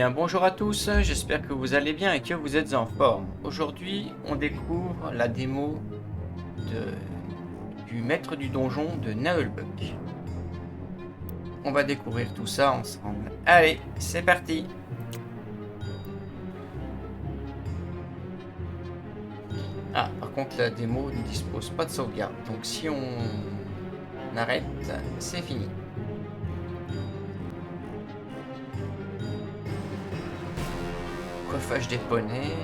bien, bonjour à tous, j'espère que vous allez bien et que vous êtes en forme. Aujourd'hui, on découvre la démo du maître du donjon de Naheulbeuk. On va découvrir tout ça ensemble. Allez, c'est parti! Ah, par contre, la démo ne dispose pas de sauvegarde, donc si on arrête, c'est fini. Coiffage des poneys.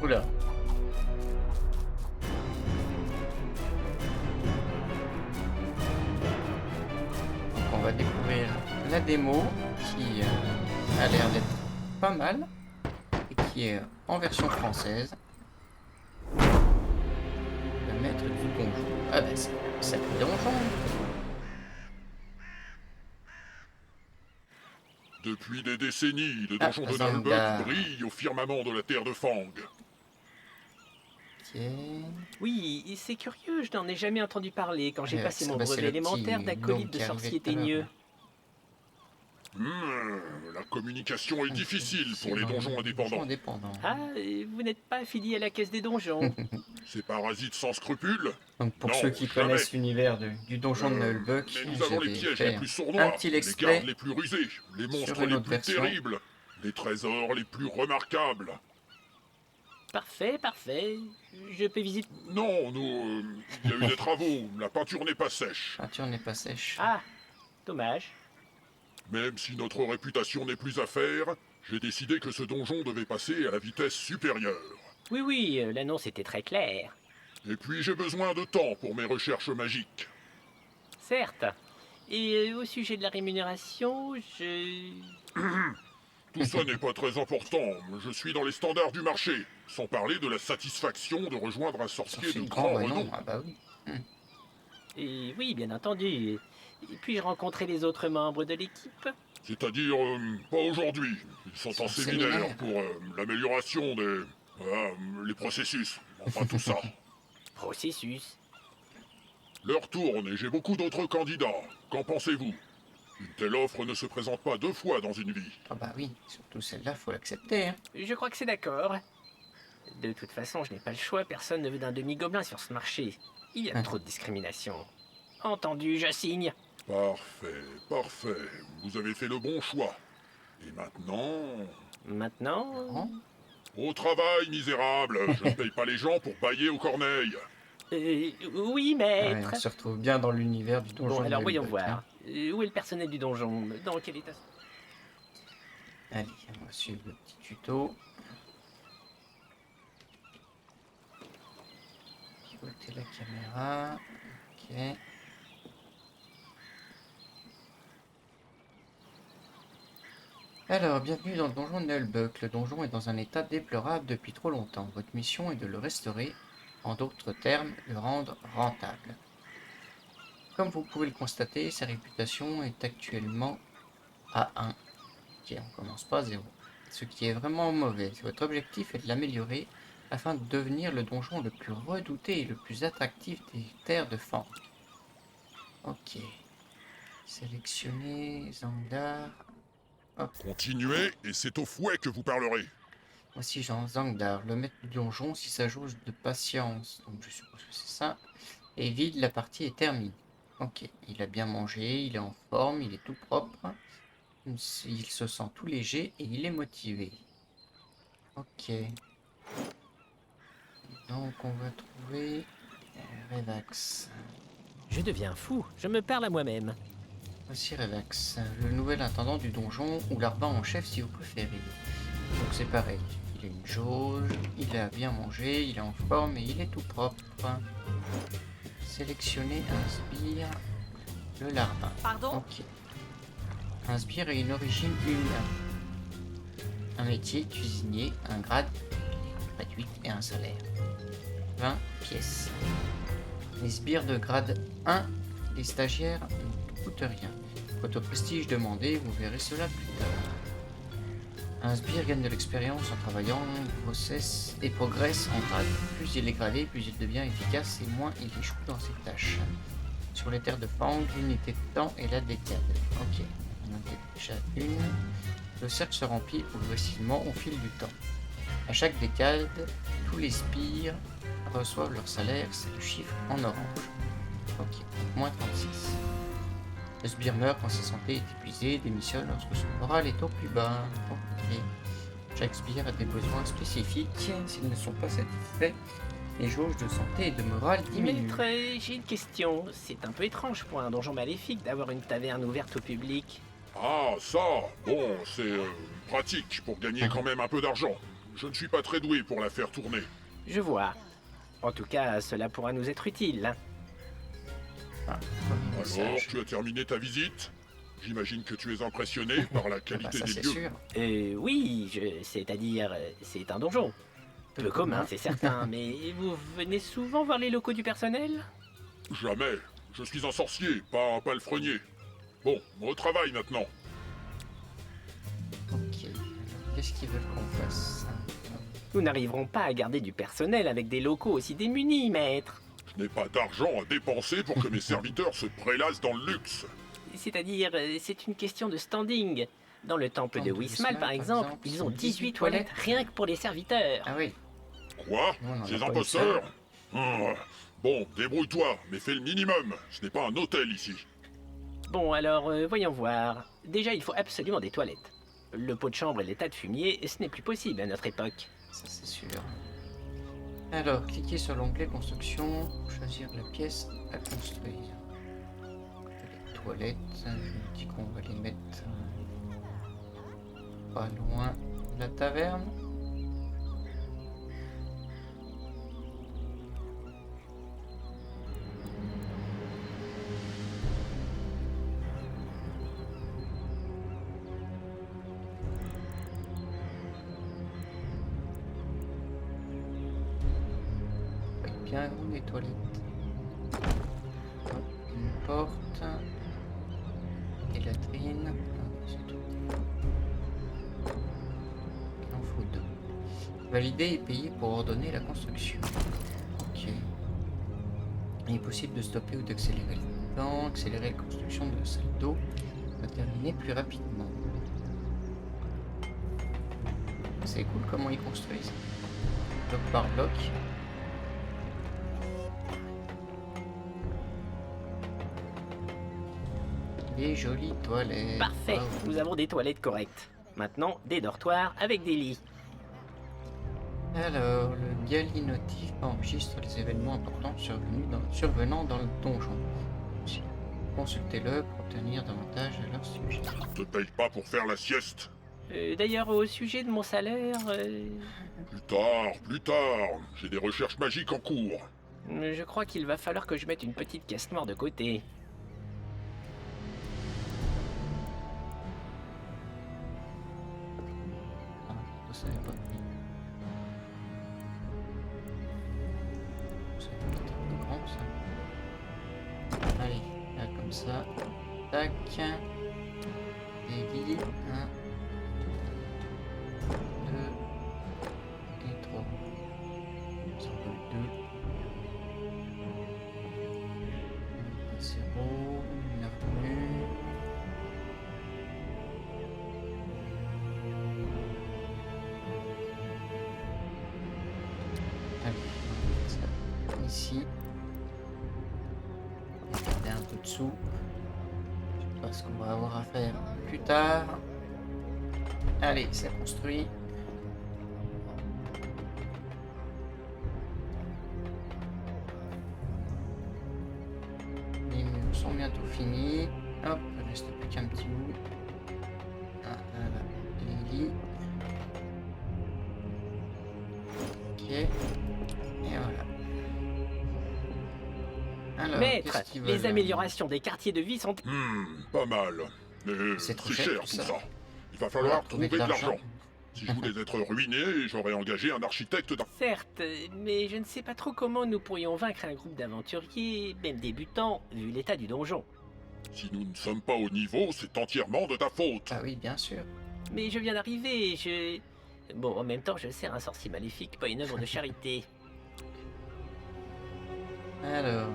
Oula. Donc on va découvrir la démo qui a l'air d'être pas mal et qui est en version française. Le maître du donjon. Ah ben c'est le donjon. Depuis des décennies, le Ah, donjon de Zandar. Naheulbeuk brille au firmament de la terre de Fang. Ok. Oui, et c'est curieux, je n'en ai jamais entendu parler quand j'ai passé Ça, mon bah, c'est brevet le élémentaire petit d'acolyte gnome de qui arrivait sorcier tout à l'heure, teigneux. là. La communication est difficile pour les dans donjons indépendants. Ah, et vous n'êtes pas affilié à la caisse des donjons. Ces parasites sans scrupules. Donc pour Non, ceux qui jamais. connaissent l'univers du donjon de Naheulbeuk, Mais nous avons les j'avais pièges fait les plus un sournois, petit les let's gardes play les plus rusés, les sur monstres une les autre plus version. terribles, les trésors les plus remarquables. Parfait, parfait. Je peux visiter... Non, il y a eu des travaux, la peinture n'est pas sèche. Peinture n'est pas sèche. Ah, dommage. Même si notre réputation n'est plus à faire, j'ai décidé que ce donjon devait passer à la vitesse supérieure. Oui, l'annonce était très claire. Et puis j'ai besoin de temps pour mes recherches magiques. Certes. Et au sujet de la rémunération, Tout ça n'est pas très important, je suis dans les standards du marché, sans parler de la satisfaction de rejoindre un sorcier de grand renom. Ah bah oui. Et oui, bien entendu. Et puis-je rencontrer les autres membres de l'équipe? C'est-à-dire, pas aujourd'hui. Ils sont en C'est un séminaire séminaire. pour l'amélioration des... les processus. Enfin tout ça. Processus. L'heure tourne et j'ai beaucoup d'autres candidats. Qu'en pensez-vous? Une telle offre ne se présente pas deux fois dans une vie. Ah bah oui, surtout celle-là, faut l'accepter. Hein. Je crois que c'est d'accord. De toute façon, je n'ai pas le choix, personne ne veut d'un demi-gobelin sur ce marché. Il y a trop de discrimination. Entendu, je signe. Parfait, parfait. Vous avez fait le bon choix. Et maintenant... Maintenant... Hein. Au travail, misérable. Je ne paye pas les gens pour bailler aux corneilles. Oui, Ah ouais, maître. on se retrouve bien dans l'univers du donjon Bon, de alors voyons Naheulbeuk, voir. hein. Où est le personnel du donjon? Dans quel état? Allez, on va suivre le petit tuto. Pivoter la caméra. Ok. Alors, bienvenue dans le donjon de Naheulbeuk. Le donjon est dans un état déplorable depuis trop longtemps. Votre mission est de le restaurer, en d'autres termes, le rendre rentable. Comme vous pouvez le constater, sa réputation est actuellement à 1. Ok, on commence pas à 0. Ce qui est vraiment mauvais. Votre objectif est de l'améliorer afin de devenir le donjon le plus redouté et le plus attractif des terres de Fang. Ok. Sélectionner Zandar. Continuez et c'est au fouet que vous parlerez. Voici Jean Zangdar, le maître du donjon, si sa jauge de patience, donc je suppose que c'est ça, est vide, la partie est terminée. Ok, il a bien mangé, il est en forme, il est tout propre, il se sent tout léger et il est motivé. Ok. Donc on va trouver Revax. Je deviens fou, je me parle à moi-même. Voici Revax, le nouvel intendant du donjon, ou l'arban en chef si vous préférez. Donc c'est pareil, il a une jauge, il a bien mangé, il est en forme et il est tout propre. Sélectionner un sbire, le larbin. Pardon? Ok. Un sbire a une origine humaine. Un métier, cuisinier, un grade réduit et un salaire. 20 pièces. Les sbires de grade 1, les stagiaires ne coûtent rien. Votre prestige demandé, vous verrez cela plus tard. Un sbire gagne de l'expérience en travaillant, progresse en grade. Plus il est gradé, plus il devient efficace et moins il échoue dans ses tâches. Sur les terres de Fang, l'unité de temps est la décade. Ok, on en a déjà une. Le cercle se remplit progressivement au fil du temps. À chaque décade, tous les sbires reçoivent leur salaire, c'est le chiffre en orange. Ok, donc moins 36. Le sbire meurt quand sa santé est épuisée, démissionne lorsque son moral est au plus bas. Ok. Chaque sbire a des besoins spécifiques. S'ils ne sont pas satisfaits, les jauges de santé et de morale diminuent. Maître, j'ai une question. C'est un peu étrange pour un donjon maléfique d'avoir une taverne ouverte au public. Ah, ça, bon, c'est pratique pour gagner quand même un peu d'argent. Je ne suis pas très doué pour la faire tourner. Je vois. En tout cas, cela pourra nous être utile. Ah, premier Alors, message. tu as terminé ta visite? J'imagine que tu es impressionné par la Bah, qualité ça des c'est lieux. sûr. Oui, c'est-à-dire, c'est un donjon. Peu commun, c'est certain, mais vous venez souvent voir les locaux du personnel? Jamais. Je suis un sorcier, pas un palefrenier. Bon, au travail maintenant. Ok, alors qu'est-ce qu'ils veulent qu'on fasse? Nous n'arriverons pas à garder du personnel avec des locaux aussi démunis, maître. Je n'ai pas d'argent à dépenser pour que mes serviteurs se prélassent dans le luxe. C'est-à-dire, c'est une question de standing. Dans le temple de Temple de Wismal, Wismal, par exemple, ils ont 18 toilettes rien que pour les serviteurs. Ah oui, Quoi? Non, on en a Ces pas eu imposteurs? Bon, débrouille-toi, mais fais le minimum. Ce n'est pas un hôtel ici. Bon, alors, voyons voir. Déjà, il faut absolument des toilettes. Le pot de chambre et les tas de fumier, ce n'est plus possible à notre époque. ça c'est sûr. Alors, cliquez sur l'onglet construction pour choisir la pièce à construire. Les toilettes, je me dis qu'on va les mettre pas loin de la taverne. Bien grande les toilettes. Hop, une porte. Des latrines. Ah, c'est tout. Il en faut deux. Valider et payer pour ordonner la construction. Ok. Il est possible de stopper ou d'accélérer le temps. Accélérer la construction de la salle d'eau va terminer plus rapidement. C'est cool comment ils construisent. Bloc par bloc. Des jolies toilettes. Parfait, Bravo. nous avons des toilettes correctes. Maintenant, des dortoirs avec des lits. Alors, le Galinotif enregistre les événements importants survenant dans le donjon. Consultez-le pour obtenir davantage à leur sujet. Je te paye pas pour faire la sieste. D'ailleurs, au sujet de mon salaire, Plus tard. J'ai des recherches magiques en cours. je crois qu'il va falloir que je mette une petite caisse noire de côté. Ah, ça savais pas. C'est peut-être un peu grand ça. Allez, là comme ça. Tac. Des lits. 1, 2 et 3. Ça fait 2. 0, une avenue. Allez, on va mettre ça ici. On va garder un peu de sous. Je sais pas ce qu'on va avoir à faire plus tard. Allez, c'est construit. Les murs sont bientôt finis. Hop, il reste plus qu'un petit bout. Ah, voilà, les lits. Ok. Et voilà. Alors, Maître, qu'est-ce qu'ils les veulent? améliorations des quartiers de vie sont... Pas mal. Mais C'est trop c'est cher, cher tout tout ça. ça. Il va falloir trouver de l'argent. l'argent. Si je voulais être ruiné, j'aurais engagé un architecte d'un... Certes, mais je ne sais pas trop comment nous pourrions vaincre un groupe d'aventuriers, même débutants, vu l'état du donjon. Si nous ne sommes pas au niveau, c'est entièrement de ta faute. Ah oui, bien sûr. Mais je viens d'arriver, je... Bon, en même temps, je sers un sorcier maléfique, pas une œuvre de charité. Alors,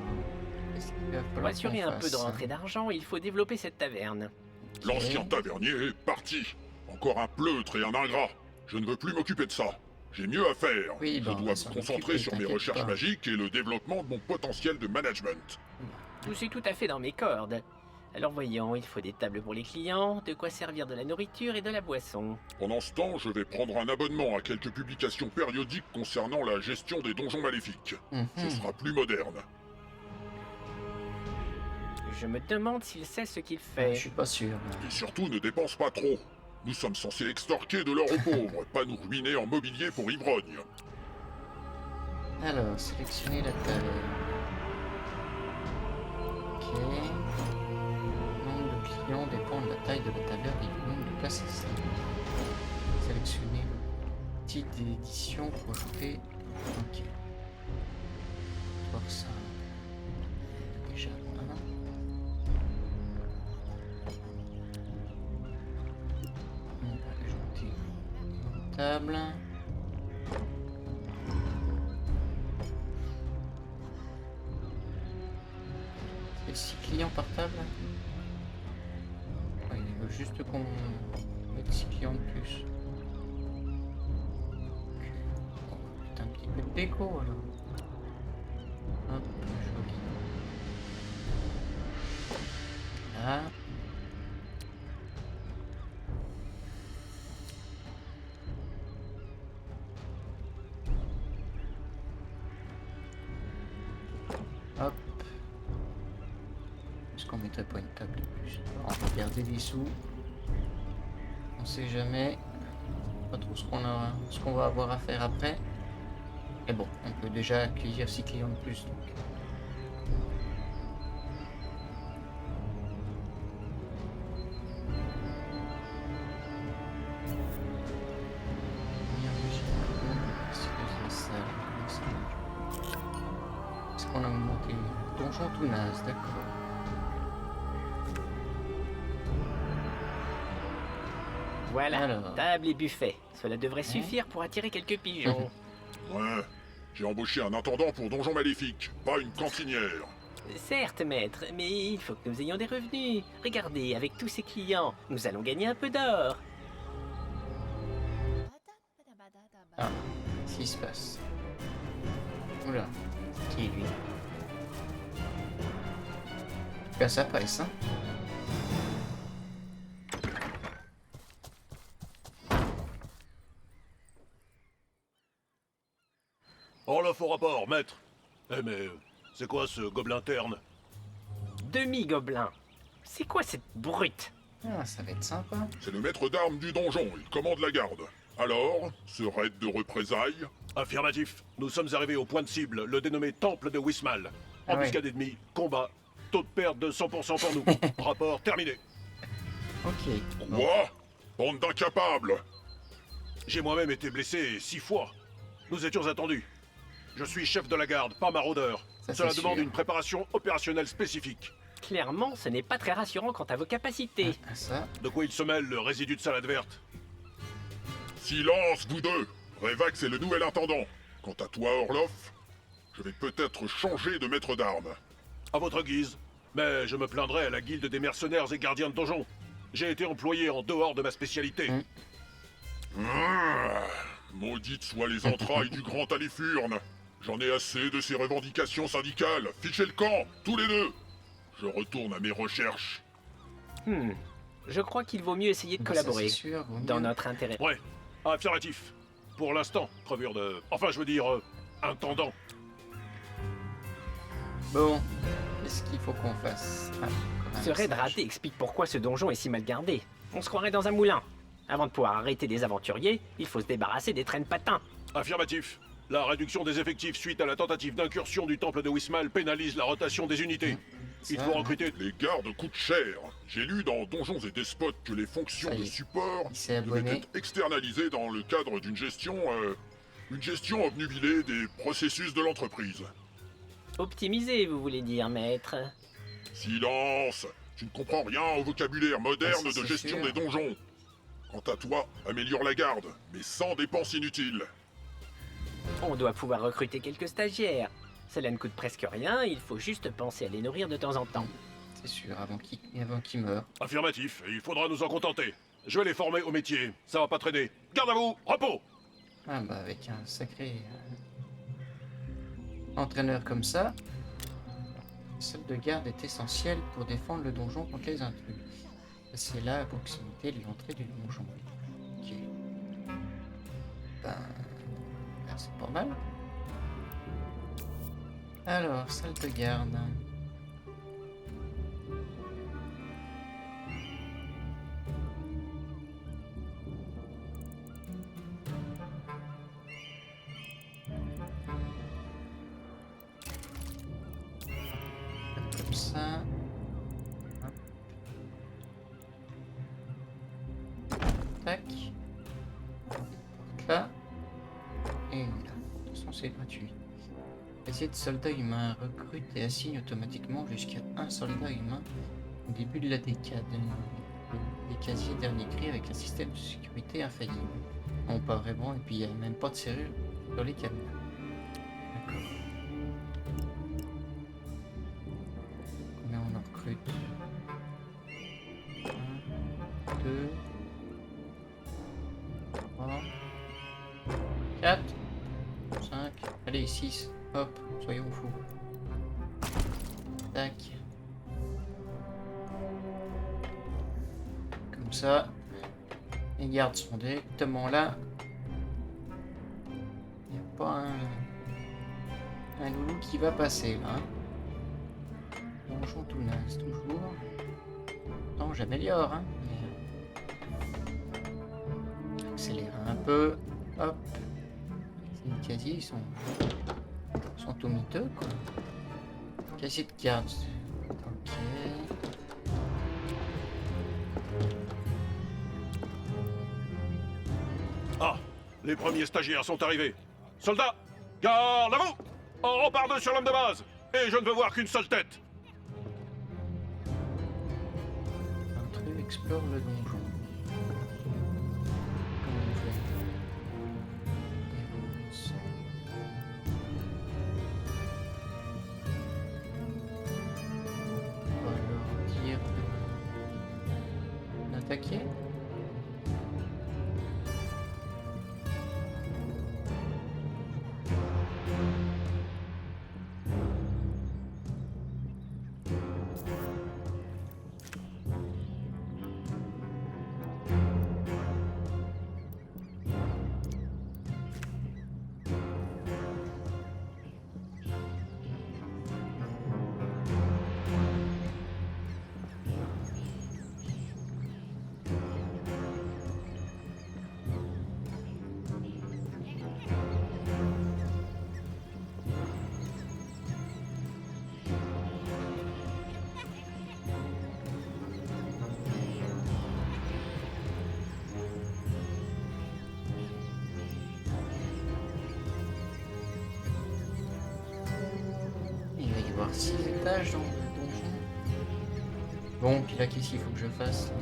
qu'est-ce qu'il va Pour falloir assurer qu'on un peu de fasse? rentrée d'argent, il faut développer cette taverne. L'ancien tavernier est parti. Encore un pleutre et un ingrat. Je ne veux plus m'occuper de ça. J'ai mieux à faire. Oui, Je bah, on dois va me s'en concentrer occuper, sur mes t'inquiète recherches pas. magiques et le développement de mon potentiel de management. C'est tout à fait dans mes cordes. Alors voyons, il faut des tables pour les clients, de quoi servir de la nourriture et de la boisson. Pendant ce temps, je vais prendre un abonnement à quelques publications périodiques concernant la gestion des donjons maléfiques. Ce Mhm. sera plus moderne. Je me demande s'il sait ce qu'il Je fait. suis pas sûr. Et surtout, ne dépense pas trop. Nous sommes censés extorquer de l'or aux pauvres, pas nous ruiner en mobilier pour ivrogne. Alors, sélectionner la taverne. Ok. Le nombre de clients dépend de la taille de la taverne et du nombre de places ici. Sélectionner le titre d'édition pour ajouter. Ok. Voir ça. Déjà un. On va ajouter une table. C'est 6 clients par table. Ouais, il veut juste qu'on mette 6 clients de plus. Ok. On va mettre un petit peu de déco alors. Hop, joli. Là. Hop. Est-ce qu'on mettrait pas une table de plus? On va garder des sous. On sait jamais. Pas trop ce qu'on va avoir à faire après. Mais bon, on peut déjà accueillir 6 clients de plus. Donc. Est-ce qu'on a monté donjon tout naze, d'accord. Voilà, Alors. table et buffet. Cela devrait suffire pour attirer quelques pigeons. Ouais, j'ai embauché un intendant pour donjon maléfique, pas une cantinière. Certes, maître, mais il faut que nous ayons des revenus. Regardez, avec tous ces clients, nous allons gagner un peu d'or. Ah, qu'est-ce qui se passe? Oula, c'est qui lui? En tout cas, ça presse, hein? Orloff au rapport, maître. Eh mais, c'est quoi ce gobelin terne? Demi-gobelin. C'est quoi cette brute? Ah, ça va être sympa. C'est le maître d'armes du donjon, il commande la garde. Alors, ce raid de représailles? Affirmatif. Nous sommes arrivés au point de cible, le dénommé Temple de Wismal. Ah Embuscade ennemie, combat, taux de perte de 100% pour nous. Rapport terminé. Ok. Bon. Quoi? Bande d'incapables! J'ai moi-même été blessé 6 fois. Nous étions attendus. Je suis chef de la garde, pas maraudeur. Ça, Cela c'est demande sûr. une préparation opérationnelle spécifique. Clairement, ce n'est pas très rassurant quant à vos capacités. Ah, ça. De quoi il se mêle, le résidu de salade verte? Silence, vous deux! Revax est le nouvel intendant. Quant à toi, Orloff, je vais peut-être changer de maître d'armes. À votre guise. Mais je me plaindrai à la guilde des mercenaires et gardiens de donjon. J'ai été employé en dehors de ma spécialité. Ah, maudites soient les entrailles du grand Alifurne. J'en ai assez de ces revendications syndicales. Fichez le camp, tous les deux. Je retourne à mes recherches. Je crois qu'il vaut mieux essayer de Bah, ça, collaborer. c'est sûr, vaut Dans mieux. notre intérêt. Ouais, affirmatif. Pour l'instant, crevure de... Enfin, je veux dire, intendant. Bon, qu'est-ce qu'il faut qu'on fasse? Ah, encore un Ce raid message. raté explique pourquoi ce donjon est si mal gardé. On se croirait dans un moulin. Avant de pouvoir arrêter des aventuriers, il faut se débarrasser des traînes patins. Affirmatif. La réduction des effectifs suite à la tentative d'incursion du temple de Wismal pénalise la rotation des unités. Il Ça, faut recruter... Les gardes coûtent cher. J'ai lu dans Donjons et Despotes que les fonctions Ça y de est. support Il s'est devaient abonné. être externalisées dans le cadre d'une gestion... une gestion obnubilée des processus de l'entreprise. Optimisé, vous voulez dire, maître? Silence! Tu ne comprends rien au vocabulaire moderne Ah, ça, de c'est gestion sûr. des donjons. Quant à toi, améliore la garde, mais sans dépenses inutiles. On doit pouvoir recruter quelques stagiaires. Cela ne coûte presque rien, il faut juste penser à les nourrir de temps en temps. C'est sûr, avant qu'il meure. Affirmatif, et il faudra nous en contenter. Je vais les former au métier, ça va pas traîner. Garde à vous, repos! Ah bah avec un sacré entraîneur comme ça, la salle de garde est essentielle pour défendre le donjon contre les intrus. C'est là à proximité de l'entrée du donjon. Ok. Ben, c'est pas mal. Alors, salle de garde. Comme ça. Hop. Tac. Porte là. Et une là. De toute façon, c'est gratuit. Casier de soldats humains recrute et assigne automatiquement jusqu'à un soldat humain au début de la décade. Les casiers dernier cri avec un système de sécurité infaillible. Non, pas vraiment, et puis il n'y a même pas de serrure sur les cadenas. D'accord. Combien on en recrute? 1, 2, 3, 4, 5, allez 6. Hop, soyons fous. Tac. Comme ça. Les gardes sont directement là. Il n'y a pas un loulou qui va passer là. Donjon tout naze, toujours. Non, j'améliore. Hein, mais... Accélérer un peu. Hop. Les casiers, ils sont tout miteux, quoi. Casier de garde. Ok. Ah, les premiers stagiaires sont arrivés. Soldats, garde à vous! On repart deux sur l'homme de base, et je ne veux voir qu'une seule tête. Intrus explore le donjon. Comment on fait? Héros. On va leur dire d'attaquer. Il va y avoir 6 étages dans le donjon. Bon, puis là, qu'est-ce qu'il faut que je fasse?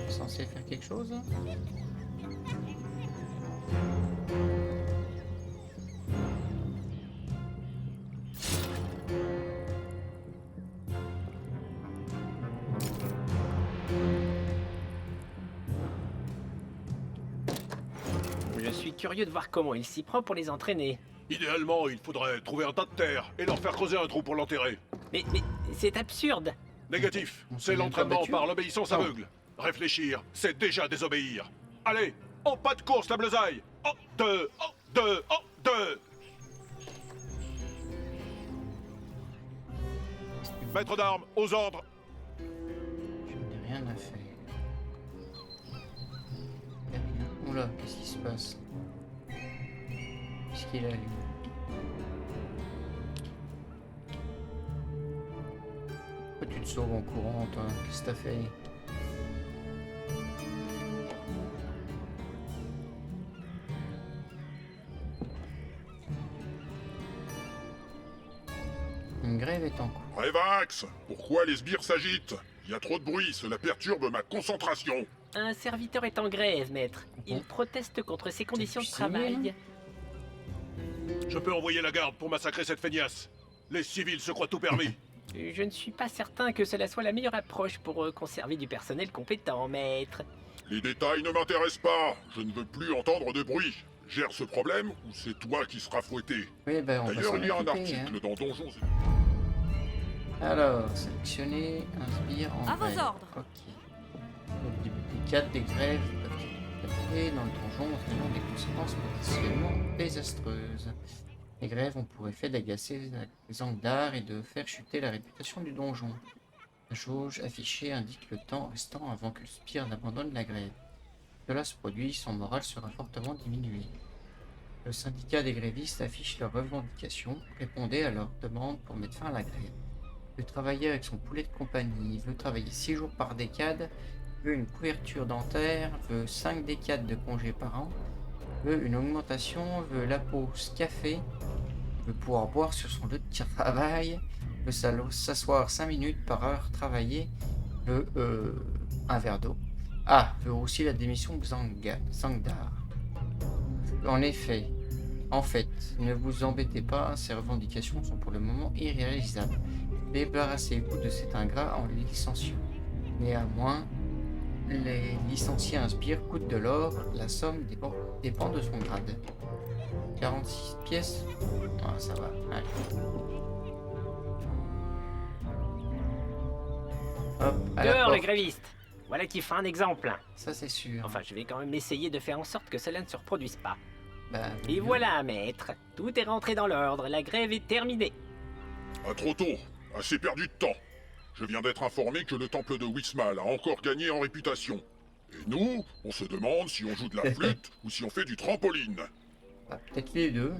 Censé faire quelque chose? Je suis curieux de voir comment il s'y prend pour les entraîner. Idéalement, il faudrait trouver un tas de terre et leur faire creuser un trou pour l'enterrer. Mais c'est absurde. Négatif, On c'est s'est même pas l'entraînement battu. par l'obéissance Non. aveugle. Réfléchir, c'est déjà désobéir. Allez, en pas de course la bleusaille. En deux, en deux, en deux. Maître d'armes, aux ordres. Je n'ai rien à faire. Y a rien. Oula, qu'est-ce qui se passe? Qu'est-ce qu'il a, lui? Pourquoi tu te sauves en courant, toi? Qu'est-ce que t'as fait? Une grève est en cours. Revax, pourquoi les sbires s'agitent? Il y a trop de bruit, cela perturbe ma concentration. Un serviteur est en grève, maître. Il Bon. proteste contre ses conditions de C'est signé, travail. Je peux envoyer la garde pour massacrer cette feignasse. Les civils se croient tout permis. Je ne suis pas certain que cela soit la meilleure approche pour conserver du personnel compétent, maître. Les détails ne m'intéressent pas. Je ne veux plus entendre de bruit. Gère ce problème ou c'est toi qui seras fouetté? Oui, ben on va D'ailleurs, s'en il y a un occuper, article dans Donjons et... Alors, sélectionner un sbire en À vos grève. ordres. Ok. Au début des 4 des grèves peuvent être appliquées dans le donjon entraînant des conséquences potentiellement désastreuses. Les grèves ont pour effet d'agacer les Angdar et de faire chuter la réputation du donjon. La jauge affichée indique le temps restant avant que le sbire n'abandonne la grève. Si cela se produit, son moral sera fortement diminué. Le syndicat des grévistes affiche leurs revendications, répondez à leurs demandes pour mettre fin à la grève. Veut travailler avec son poulet de compagnie, veut travailler 6 jours par décade, veut une couverture dentaire, veut 5 décades de congés par an, veut une augmentation, veut la pause café, veut pouvoir boire sur son lieu de travail, veut s'asseoir 5 minutes par heure travaillée, veut un verre d'eau. Ah, veut aussi la démission de Zangdar. En fait, ne vous embêtez pas, ces revendications sont pour le moment irréalisables. Débarrassez-vous de cet ingrat en le licenciant. Néanmoins, les licencier un sbire coûte de l'or, la somme dépend de son grade. 46 pièces. Ah, ça va. Allez. Hop, à la Dehors, le porte. gréviste. Voilà qui fera un exemple. Ça, c'est sûr. Enfin, je vais quand même essayer de faire en sorte que cela ne se reproduise pas. Bah, Et mieux. voilà, maître. Tout est rentré dans l'ordre. La grève est terminée. Ah, trop tôt. Assez perdu de temps. Je viens d'être informé que le temple de Wismal a encore gagné en réputation. Et nous, on se demande si on joue de la flûte ou si on fait du trampoline. Bah, peut-être les deux.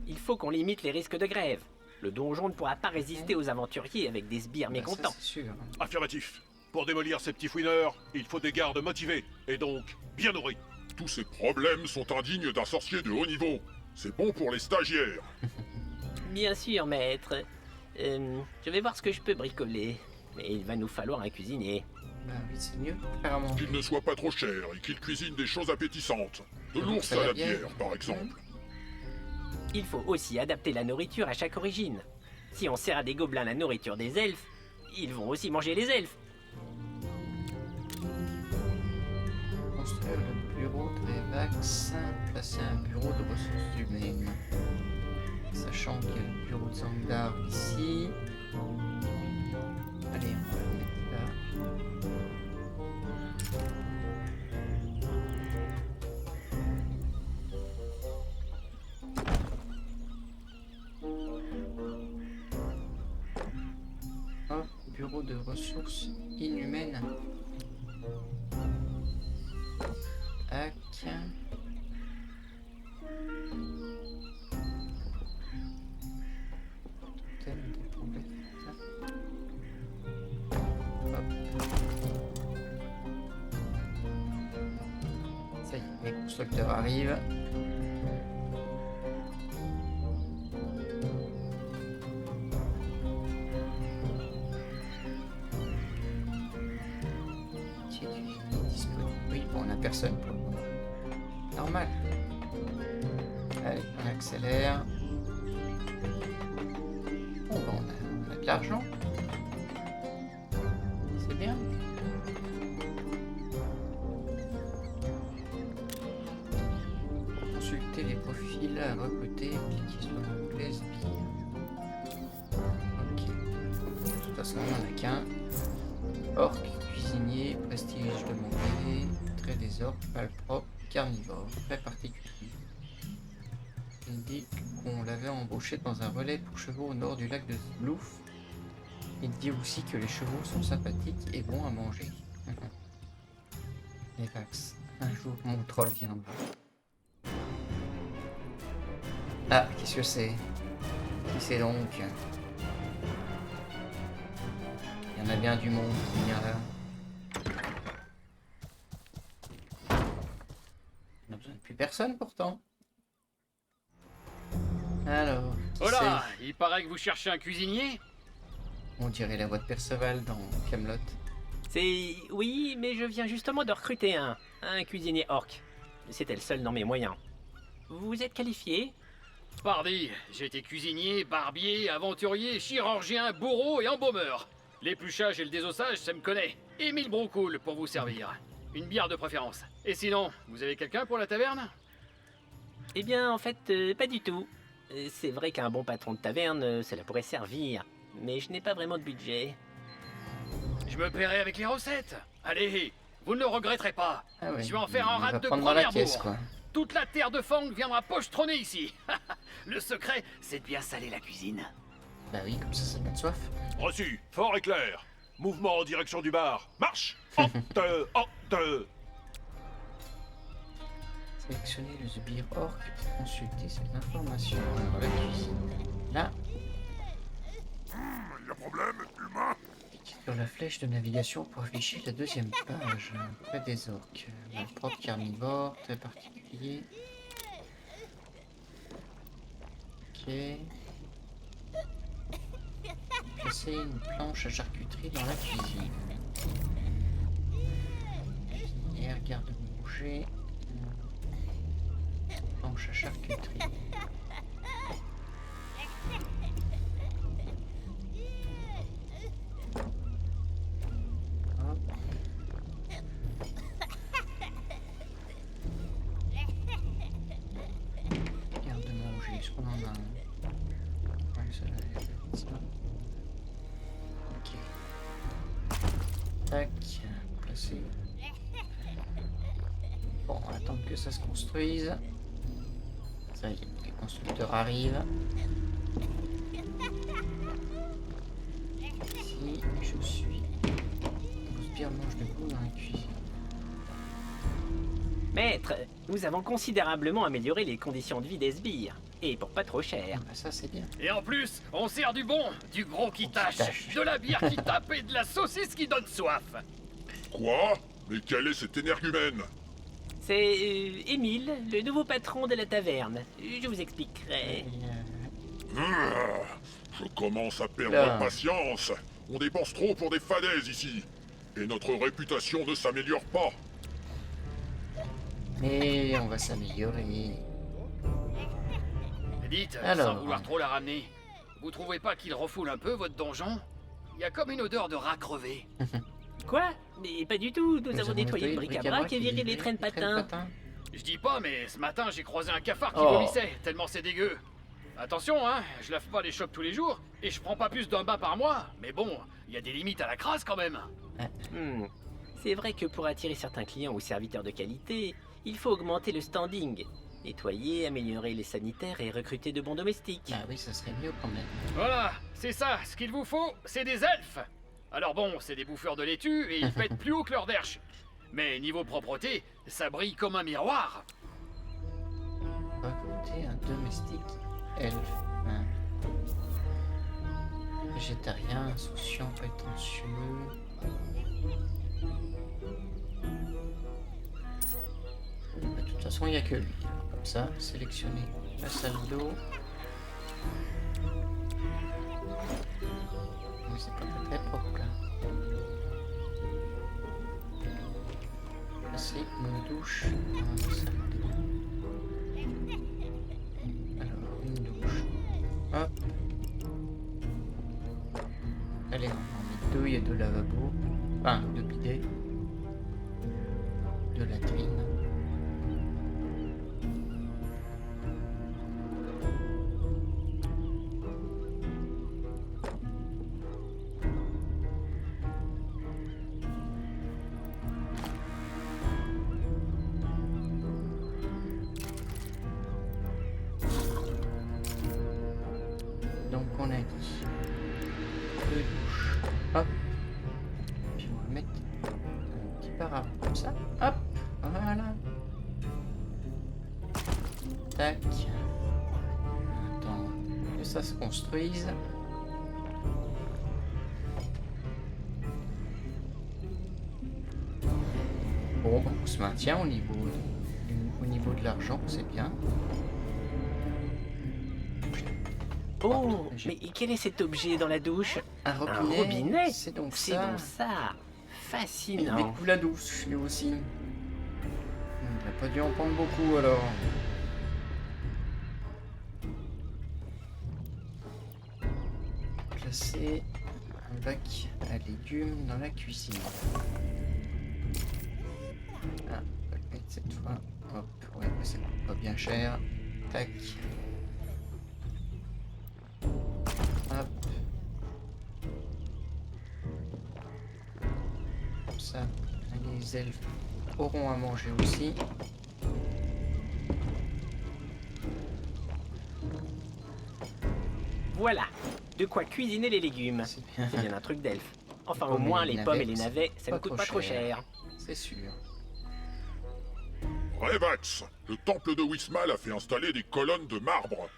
Il faut qu'on limite les risques de grève. Le donjon ne pourra pas résister aux aventuriers avec des sbires Bah, ça, mécontents. c'est sûr. Affirmatif. Pour démolir ces petits fouineurs, il faut des gardes motivés et donc bien nourris. Tous ces problèmes sont indignes d'un sorcier de haut niveau. C'est bon pour les stagiaires. Bien sûr, maître. Je vais voir ce que je peux bricoler. Mais il va nous falloir un cuisinier. Bah oui, c'est mieux. Faire à manger. Qu'il ne soit pas trop cher et qu'il cuisine des choses appétissantes. De Donc, l'ours ça à va la bien. bière, par exemple. Il faut aussi adapter la nourriture à chaque origine. Si on sert à des gobelins la nourriture des elfes, ils vont aussi manger les elfes. Construire le bureau de Revax, placer un bureau de ressources humaines. Sachant qu'il y a le bureau de Zangdar ici. Allez, on va le mettre là. Hop, bureau de ressources inhumaines. Tac. Thème des problèmes. Hop. Ça y est, les constructeurs arrivent. Tiens, tu es disponible. Oui, bon, on n'a personne pour le moment. Normal. Allez, on accélère. Bon, bah, on a de l'argent. C'est bien. Pour consulter les profils à recruter, cliquez sur l'onglet Sbire. Ok. De toute façon, on n'en a qu'un. Orc, cuisinier, prestige demandé, trait des orques, malpropre, carnivore, très particulier. Il dit qu'on l'avait embauché dans un relais pour chevaux au nord du lac de Zlouf. Il dit aussi que les chevaux sont sympathiques et bons à manger. Evax. Un jour, mon troll viendra. Ah, qu'est-ce que c'est? Qui c'est donc? Il y en a bien du monde qui vient là. On n'a besoin de plus personne pourtant. Alors, qui Oh là, c'est? il paraît que vous cherchez un cuisinier? On dirait la voix de Perceval dans Camelot. C'est... Oui, mais je viens justement de recruter un cuisinier orc. C'était le seul dans mes moyens. Vous êtes qualifié? Pardi, j'ai été cuisinier, barbier, aventurier, chirurgien, bourreau et embaumeur. L'épluchage et le désossage, ça me connaît. Émile Broucoul pour vous servir. Une bière de préférence. Et sinon, vous avez quelqu'un pour la taverne? Eh bien, en fait, pas du tout. C'est vrai qu'un bon patron de taverne, cela pourrait servir. Mais je n'ai pas vraiment de budget. Je me paierai avec les recettes. Allez, vous ne le regretterez pas. Ah ouais, Je vais en faire un il va rat de prendre dans la première caisse, bourre. quoi. Toute la terre de Fang viendra pochetronner ici. Le secret, c'est de bien saler la cuisine. Bah oui, comme ça donne soif. Reçu, fort et clair. Mouvement en direction du bar. Marche. Hante. Sélectionnez le sbire orc pour consulter ces informations dans la cuisine. Là, Y'a problème, humain? cliquez sur la flèche de navigation pour afficher la deuxième page. Près des orques. Malpropre carnivore, très particulier. Ok. Placez une planche à charcuterie dans la cuisine. Cuisinière, garde-manger. Planche à charcuterie. Hop. Garde-manger, est-ce qu'on en a un? Ouais, ça va être ça. Ok. Tac, placer. Bon, on va attendre que ça se construise. Ça y est, les constructeurs arrivent. Si je suis... Le sbire mange debout dans la cuisine. Maître, nous avons considérablement amélioré les conditions de vie des sbires. Et pour pas trop Ah cher. bah ça c'est bien. Et en plus, on sert du bon, du gros qui tâche, tâche. de la bière qui tape et de la saucisse qui donne soif. Quoi? Mais quel est cet énergumène? C'est Émile, le nouveau patron de la taverne. Je vous expliquerai. Et, Je commence à perdre Là. patience. On dépense trop pour des falaises ici. Et notre réputation ne s'améliore pas. mais on va s'améliorer. Dites, Alors. sans vouloir trop la ramener, vous trouvez pas qu'il refoule un peu votre donjon? Il y a comme une odeur de rat crevé. Quoi? Mais pas du tout. Nous avons nettoyé le nettoyé bric-à-brac et viré les traînes patins. Je dis pas, mais ce matin j'ai croisé un cafard qui Oh. vomissait, tellement c'est dégueu. Attention, hein, je lave pas les chocs tous les jours, et je prends pas plus d'un bain par mois, mais bon, il y a des limites à la crasse quand même. Hmm. C'est vrai que pour attirer certains clients ou serviteurs de qualité, il faut augmenter le standing. Nettoyer, améliorer les sanitaires et recruter de bons domestiques. Ah oui, ça serait mieux quand même. Voilà, c'est ça, ce qu'il vous faut, c'est des elfes. Alors bon, c'est des bouffeurs de laitue, et ils pètent plus haut que leur derche. Mais niveau propreté, ça brille comme un miroir. Recruter un domestique elfe. Hein. Végétarien, insouciant, prétentieux. Bah, de toute façon, il n'y a que lui. Alors, comme ça, sélectionner la salle d'eau. Mais c'est pas très propre là. Passer une douche dans la salle d'eau. Alors, une douche. Hop. Allez, on met deux, il y a deux lavabos. Enfin, deux bidets. Deux latrines. Donc on a dit deux douches. Hop. Puis on va mettre un petit parapluie comme ça. Hop. tac. Attends que ça se construise. Bon, on se maintient au niveau de l'argent, c'est bien. Oh, mais quel est cet objet dans la douche? Un robinet, robinet? c'est donc C'est ça. donc ça. Il Fascinant. découle la douche, lui aussi. Il n'a pas dû en prendre beaucoup alors. Placer un bac à légumes dans la cuisine. Ah, on va le mettre cette fois. Hop, ouais, ça coûte pas bien cher. Tac. Hop. Comme ça, les elfes auront à manger aussi. Voilà, de quoi cuisiner les légumes. C'est bien. C'est bien un truc d'elfe. Enfin, Les au pommes et moins, les les pommes et navets, les navets, ça ne coûte pas trop cher. C'est sûr. Revax, le temple de Wismal a fait installer des colonnes de marbre.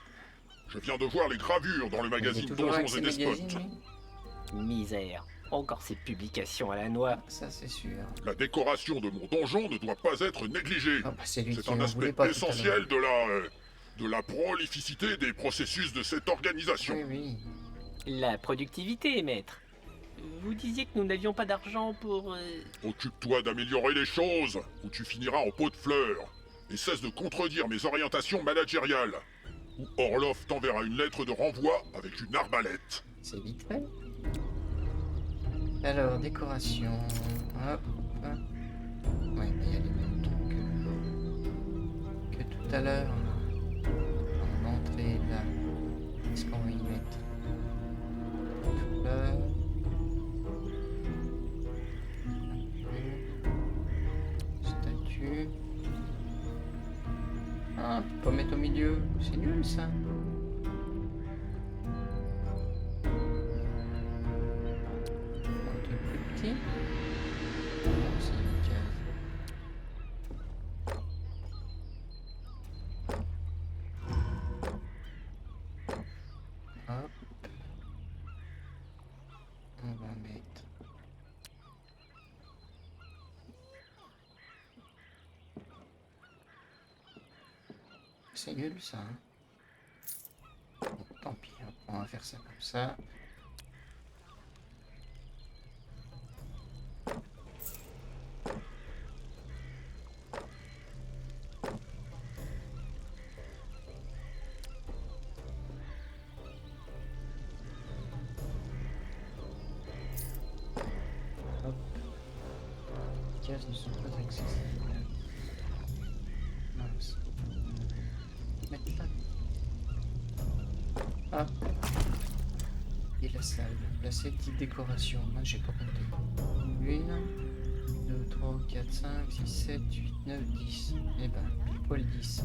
Je viens de voir les gravures dans le Il est magazine toujours avec Donjons ses et Despotes. magazines, lui. Misère. Encore ces publications à la noix. Ça, c'est sûr. La décoration de mon donjon ne doit pas être négligée. Ah, bah, c'est lui C'est qui un n'en voulait aspect pas tout à l'heure. essentiel de la prolificité des processus de cette organisation. Oui, oui. La productivité, maître. Vous disiez que nous n'avions pas d'argent pour... Occupe-toi d'améliorer les choses, ou tu finiras en pot de fleurs. Et cesse de contredire mes orientations managériales. Ou Orloff t'enverra une lettre de renvoi avec une arbalète. C'est vite fait. Alors, décoration. Hop. Ouais, mais il y a les mêmes trucs que tout à l'heure. En entrée, là. Qu'est-ce qu'on va y mettre? Fleurs. Statue. Ah, on peut pas mettre au milieu. C'est nul, ça. Un truc plus petit. Non, c'est une case. Hop. On va mettre. C'est nul ça. Hein. Bon, tant pis, on va faire ça comme ça. Hop. Les cases ne sont pas accessibles. Mince. Mettre là. Ah. Et la salle. Placer 10 décorations. Moi j'ai pas compté. 1, 2, 3, 4, 5, 6, 7, 8, 9, 10. Eh ben, pile poil 10.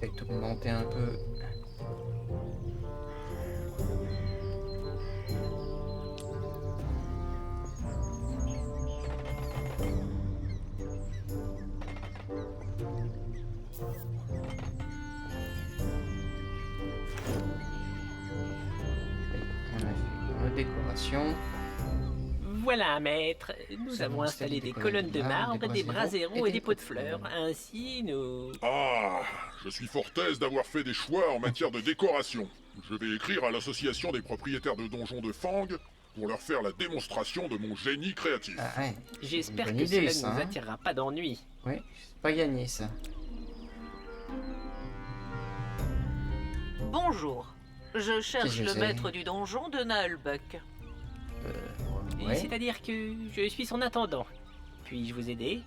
Peut-être augmenter un peu. On a fait une décoration. Voilà, maître. Nous avons installé des colonnes de marbre, des braseros et des pots de fleurs. Ainsi, nous... Ah, je suis fort aise d'avoir fait des choix en matière de décoration. Je vais écrire à l'association des propriétaires de donjons de Fang pour leur faire la démonstration de mon génie créatif. Ah ouais. J'espère Bonne que idée, cela ça, ne nous hein. attirera pas d'ennui. Oui, c'est pas gagné ça. Bonjour. Je cherche Qu'est-ce que le c'est maître du donjon de Naalbuck. Et Ouais. c'est-à-dire que je suis son intendant. Puis-je vous aider?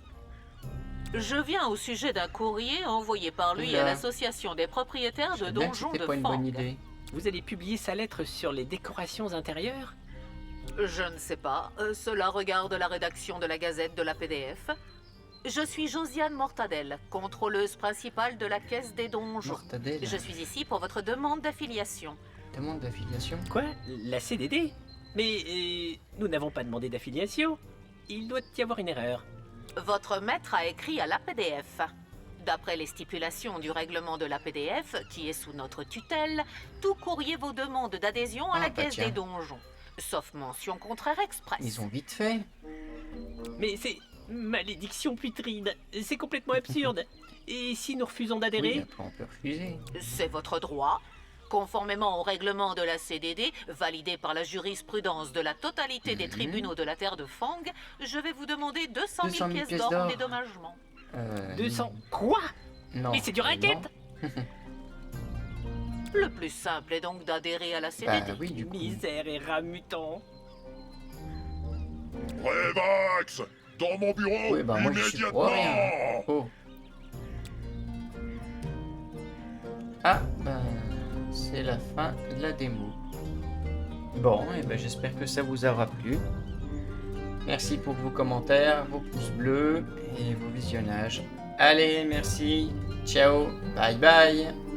Je viens au sujet d'un courrier envoyé par lui Oula. à l'association des propriétaires Je de sais bien que donjons c'était de pas une Fang. bonne idée. Vous allez publier sa lettre sur les décorations intérieures? Je ne sais pas. Cela regarde la rédaction de la Gazette de la PDF. Je suis Josiane Mortadelle, contrôleuse principale de la Caisse des donjons. Mortadelle. Je suis ici pour votre demande d'affiliation. Demande d'affiliation. Quoi? La CDD? Mais nous n'avons pas demandé d'affiliation. Il doit y avoir une erreur. Votre maître a écrit à l'APDF. D'après les stipulations du règlement de l'APDF, qui est sous notre tutelle, tout courrier vaut demande d'adhésion à Ah, la bah caisse tiens. des donjons. Sauf mention contraire express. Ils ont vite fait. Mais c'est... Malédiction putride. C'est complètement absurde. Et si nous refusons Oui, d'adhérer? après on peut refuser. C'est votre droit. Conformément au règlement de la CDD, validé par la jurisprudence de la totalité des tribunaux de la terre de Fang, je vais vous demander 200 200 000 000 pièces d'or en d'or. dédommagement. 200... Quoi? Non. Mais c'est du racket. non. Le plus simple est donc d'adhérer à la CDD. Bah oui, du coup. Misère et rat mutant. Revax, dans mon bureau, Oui, bah moi je suis pour rien. immédiatement. Oh. Ah, bah c'est la fin de la démo. Bon, et ben j'espère que ça vous aura plu. Merci pour vos commentaires, vos pouces bleus et vos visionnages. Allez, merci. Ciao. Bye bye.